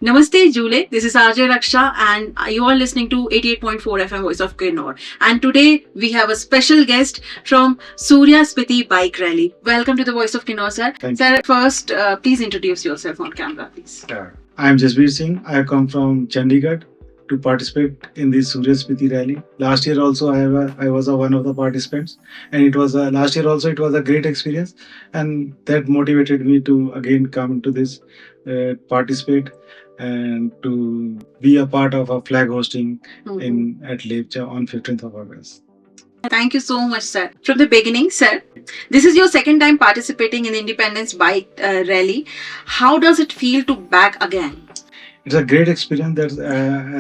Namaste, Jule. This is RJ Raksha, and you are listening to 88.4 FM Voice of Kinnaur. And today we have a special guest from Surya Bike Rally. Welcome to the Voice of Kinnaur, sir. Thank Sir, first, please introduce yourself on camera, please. I am Jasbir Singh. I have come from Chandigarh to participate in the Surya Bike Rally. Last year also I was one of the participants, and it was last year also it was a great experience, and that motivated me to again come to this participate and to be a part of a flag hosting at 𝗕𝗂𝗃𝗏 on 15th of August. Thank you so much, sir. From the beginning, sir, this is your second time participating in Independence Bike Rally. How does it feel to back again? It's a great experience. That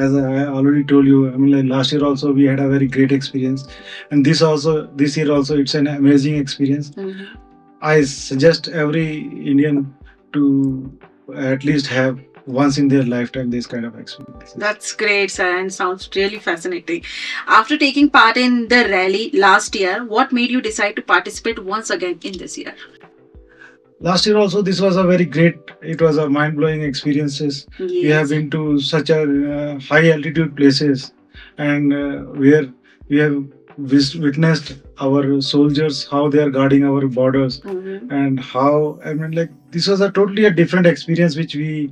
as I already told you, I mean, like last year also we had a very great experience, and this year also it's an amazing experience. I suggest every Indian to at least have once in their lifetime this kind of experience. That's great, sir, and sounds really fascinating. After taking part in the rally last year, what made you decide to participate once again in this year? Last year also this was a very great, it was a mind-blowing experiences. Yes. We have been to such a high altitude places, and where we have witnessed our soldiers, how they are guarding our borders, and how, I mean, like this was a totally a different experience which we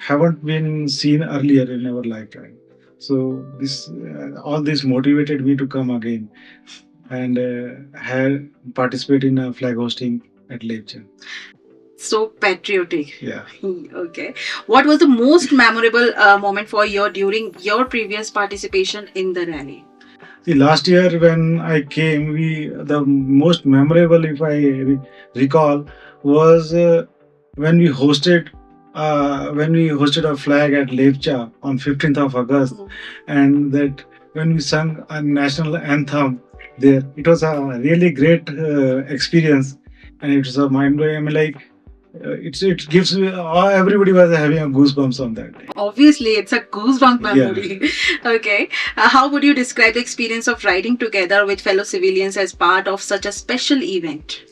haven't been seen earlier in our lifetime. So this all this motivated me to come again and participate in a flag hosting at 𝗕𝗂𝗃𝗏𝗏. So patriotic. Yeah. Okay. What was the most memorable moment for you during your previous participation in the rally? See, last year when I came, the most memorable, if I recall, was when we hosted a flag at 𝗕𝗂𝗃𝗏𝗏 on 15th of August, and that when we sung a national anthem there, it was a really great experience, and it was a mind blowing. I mean, like it gives me, everybody was having a goosebumps on that day. Obviously, it's a goosebump memory. Yeah. Okay. How would you describe the experience of riding together with fellow civilians as part of such a special event?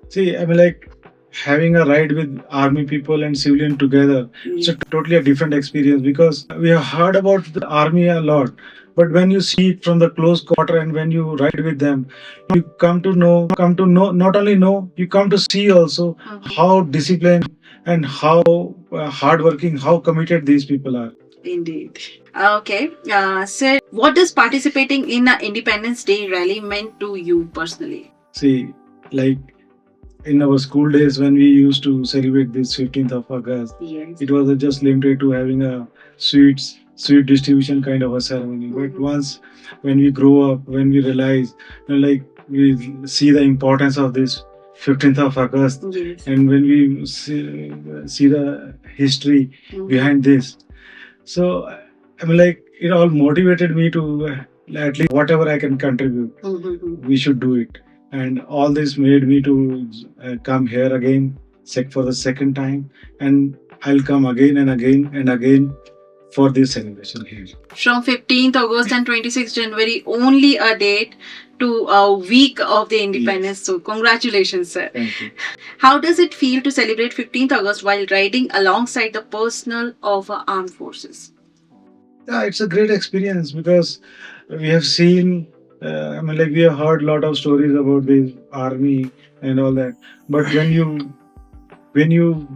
See, I mean, like having a ride with army people and civilian together, it's a totally different experience, because we have heard about the army a lot, but when you see it from the close quarter and when you ride with them, you come to know, not only know, you come to see also how disciplined and how hardworking, how committed these people are. Indeed. Okay. Sir, what does participating in an Independence Day rally meant to you personally? See, like in our school days when we used to celebrate this 15th of August, yes, it was just limited to having a sweet distribution kind of a ceremony. But once when we grow up, when we realize, like we see the importance of this 15th of August, yes, and when we see the history behind this, so I mean, like it all motivated me to at least whatever I can contribute, we should do it. And all this made me to come here again for the second time, and I'll come again and again and again for this celebration here. From 15th August and 26th January, only a date to a week of the independence. Yes. So congratulations, sir. Thank you. How does it feel to celebrate 15th August while riding alongside the personnel of our armed forces? Yeah, it's a great experience, because we have seen, I mean, like we have heard a lot of stories about the army and all that, but when you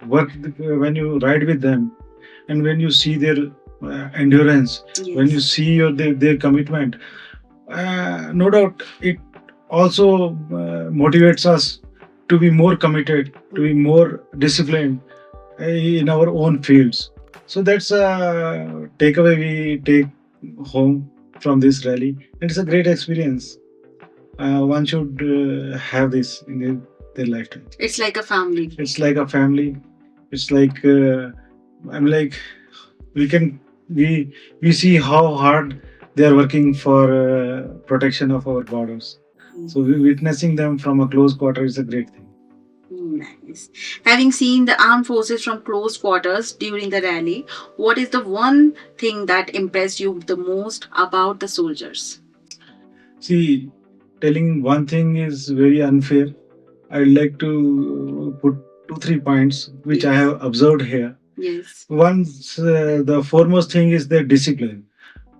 ride with them, and when you see their endurance, yes, when you see their commitment, no doubt it also motivates us to be more committed, to be more disciplined in our own fields. So that's a takeaway we take home from this rally, and it's a great experience. One should have this in their lifetime. It's like a family. It's like a family. It's like I'm like we see how hard they are working for protection of our borders. So witnessing them from a close quarter is a great thing. Nice. Having seen the armed forces from close quarters during the rally, what is the one thing that impressed you the most about the soldiers? See, telling one thing is very unfair. I'd like to put 2-3 points which I have observed here. Yes. Once the foremost thing is their discipline,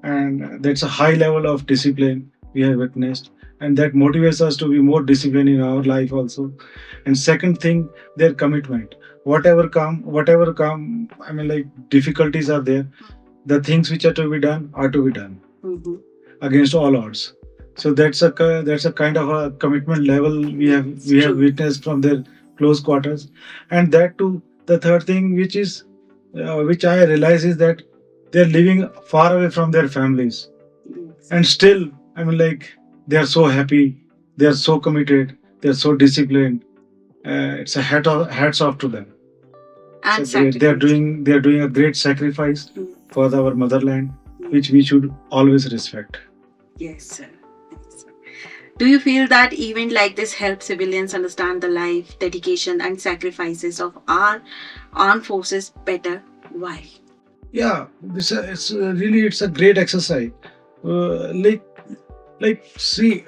and that's a high level of discipline we have witnessed, and that motivates us to be more disciplined in our life also. And second thing, their commitment. Whatever come, I mean, like, difficulties are there, the things which are to be done are to be done against all odds. So that's a kind of a commitment level we have witnessed from their close quarters. And that too, the third thing, which I realize, is that they're living far away from their families, and still, I mean, like, they are so happy, they are so committed, they are so disciplined. It's a hats off to them. And So they are doing a great sacrifice for our motherland, which we should always respect. Yes, sir. Yes, sir. Do you feel that event like this helps civilians understand the life, dedication, and sacrifices of our armed forces better? Why? Yeah, it's a great exercise. Uh, like see,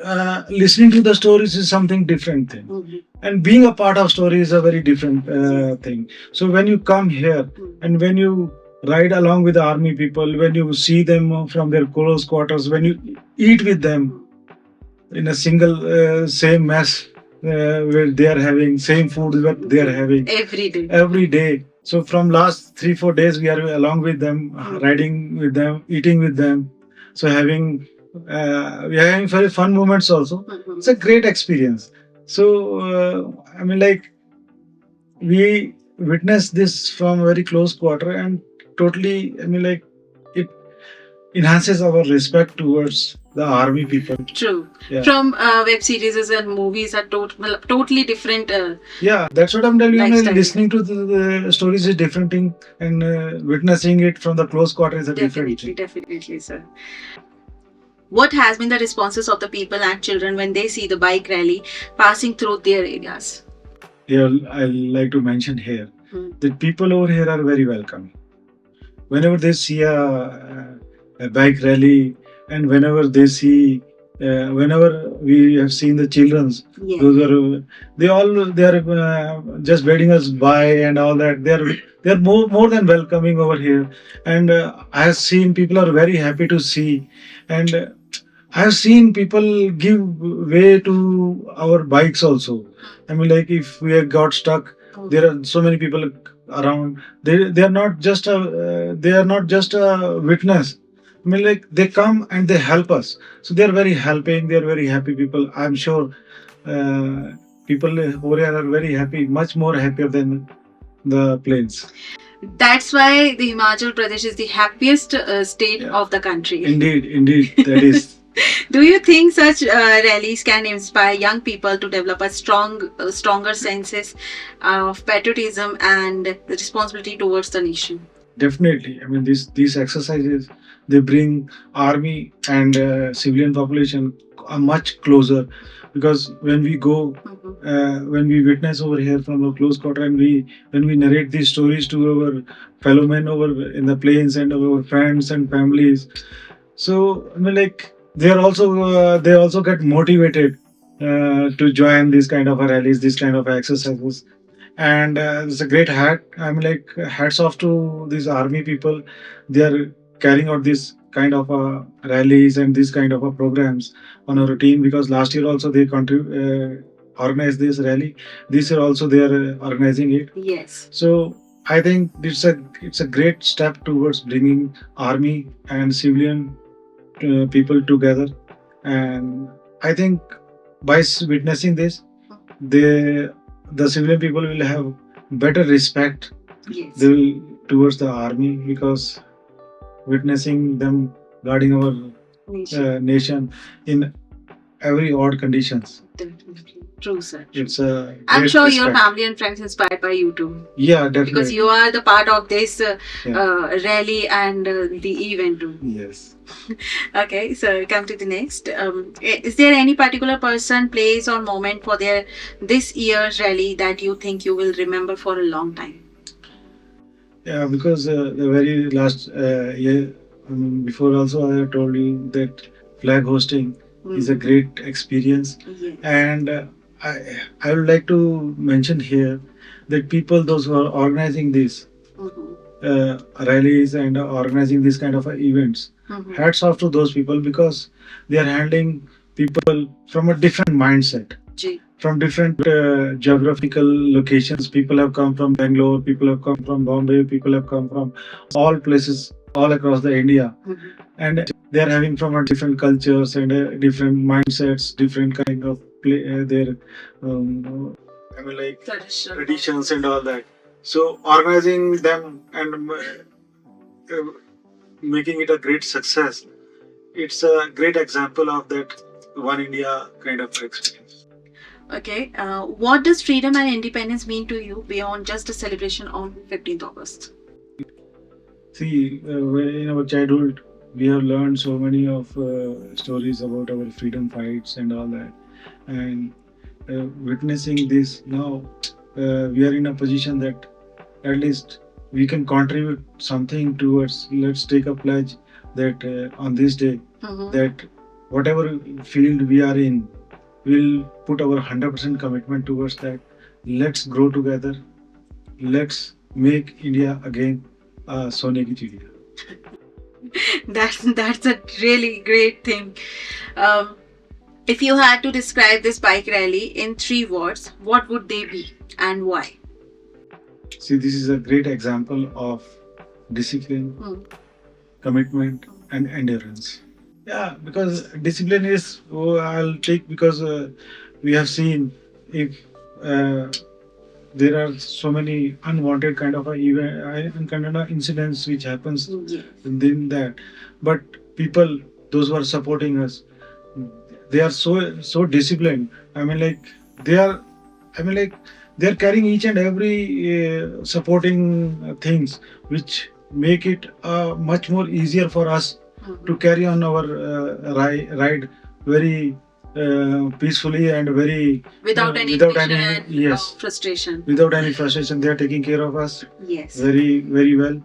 listening to the stories is something different thing, and being a part of story is a very different thing. So when you come here and when you ride along with the army people, when you see them from their close quarters, when you eat with them in a single same mess, where they are having same food what they are having every day. So from last 3-4 days we are along with them, riding with them, eating with them. So we are having very fun moments also. It's a great experience. So I mean, like, we witnessed this from very close quarter, and totally, I mean, like, it enhances our respect towards the army people. True. Yeah. From web series and movies are totally different. Yeah, that's what I'm telling you. Lifestyle. Listening to the stories is different thing, and witnessing it from the close quarter is a different thing. Definitely, sir. What has been the responses of the people and children when they see the bike rally passing through their areas? Yeah, I like to mention here that people over here are very welcoming. Whenever they see a bike rally, and whenever we have seen the childrens, they are just waiting us by and all that. They are more than welcoming over here, and I have seen people are very happy to see, and I have seen people give way to our bikes also. I mean, like, if we have got stuck, there are so many people around. They are not just a witness. I mean, like, they come and they help us. So they are very helping. They are very happy people. I'm sure people over here are very happy, much more happier than the planes. That's why the Himachal Pradesh is the happiest state of the country. Indeed, that is. Do you think such rallies can inspire young people to develop a stronger senses of patriotism and the responsibility towards the nation? Definitely. I mean, these exercises, they bring army and civilian population much closer, because when we go, when we witness over here from a close quarter, and when we narrate these stories to our fellow men over in the plains and our friends and families, so I mean, like, they also get motivated to join these kind of rallies, these kind of exercises. And it's a great hats off to these army people. They are carrying out this kind of rallies and these kind of programs on a routine, because last year also they organized this rally. This year also they are organizing it. Yes. So I think it's a great step towards bringing army and civilian people together, and I think by witnessing this, the civilian people will have better respect towards the army, because witnessing them guarding our nation in every odd conditions. Definitely. True, sir. I'm sure your family and friends inspired by you too. Yeah, definitely. Because you are the part of this rally and the event too. Yes. Okay, so come to the next. Is there any particular person, place, or moment for this year's rally that you think you will remember for a long time? Yeah, because the very last year, before also I have told you that flag hosting is a great experience. Yes. And I would like to mention here that people, those who are organizing this, rallies and organizing these kind of events. Hats off to those people because they are handling people from a different mindset, from different geographical locations. People have come from Bangalore, people have come from Bombay, people have come from all places all across the India, and they are having from a different cultures and different mindsets, different kind of their like traditions and all that. So organizing them and making it a great success, it's a great example of that One India kind of experience. Okay, what does freedom and independence mean to you beyond just a celebration on 15th August? See, in our childhood, we have learned so many of stories about our freedom fights and all that. And witnessing this now, we are in a position that at least we can contribute something towards. Let's take a pledge that on this day, that whatever field we are in, we'll put our 100% commitment towards that. Let's grow together. Let's make India again Sone ki Chidiya. That's a really great thing. If you had to describe this bike rally in 3 words, what would they be and why? See, this is a great example of discipline, commitment, and endurance. Yeah, because discipline is, I'll take because we have seen if there are so many unwanted kind of incidents which happens in that, but people, those who are supporting us, they are so disciplined. They are carrying each and every supporting things which make it much more easier for us to carry on our ride very peacefully and very without any frustration. Without any frustration, they are taking care of us very well.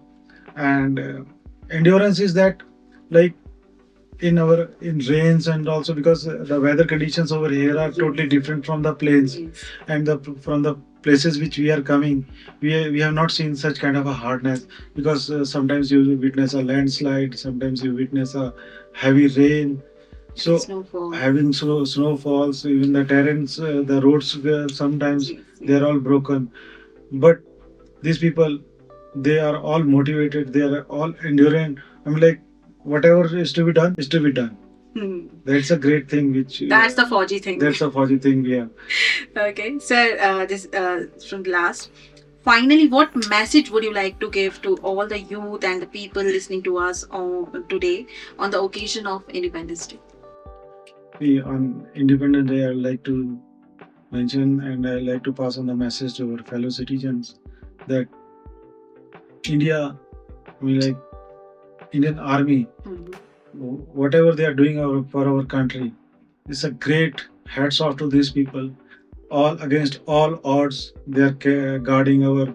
And endurance is that, like in rains, and also because the weather conditions over here are totally different from the plains and from the places which we are coming. We have not seen such kind of a hardness, because sometimes you witness a landslide, sometimes you witness a heavy rain. So having snowfalls, even the terrains, the roads, sometimes they are all broken. But these people, they are all motivated, they are all enduring. Whatever is to be done is to be done. That's a great thing. That's the Fauji thing. That's the Fauji thing, yeah. Okay, so this from the last. Finally, what message would you like to give to all the youth and the people listening to us today on the occasion of Independence Day? On Independence Day, I'd like to mention and I'd like to pass on the message to our fellow citizens that India, Indian Army, whatever they are doing for our country, it's a great hats off to these people. All against all odds, they are guarding our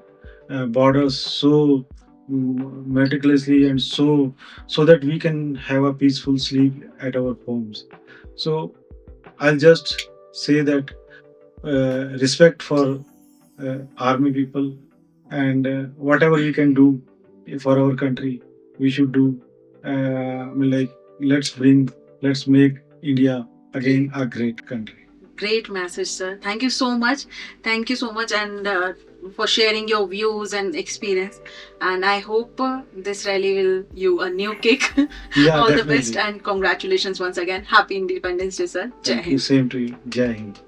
borders so meticulously and so that we can have a peaceful sleep at our homes. So I'll just say that respect for army people, and whatever we can do for our country, we should do. Let's make India again a great country. Great message, sir. Thank you so much. Thank you so much, and for sharing your views and experience. And I hope this rally will give you a new kick. Yeah, all definitely. The best, and congratulations once again. Happy Independence Day, sir. Jai Hind. Same to you. Jai Hind.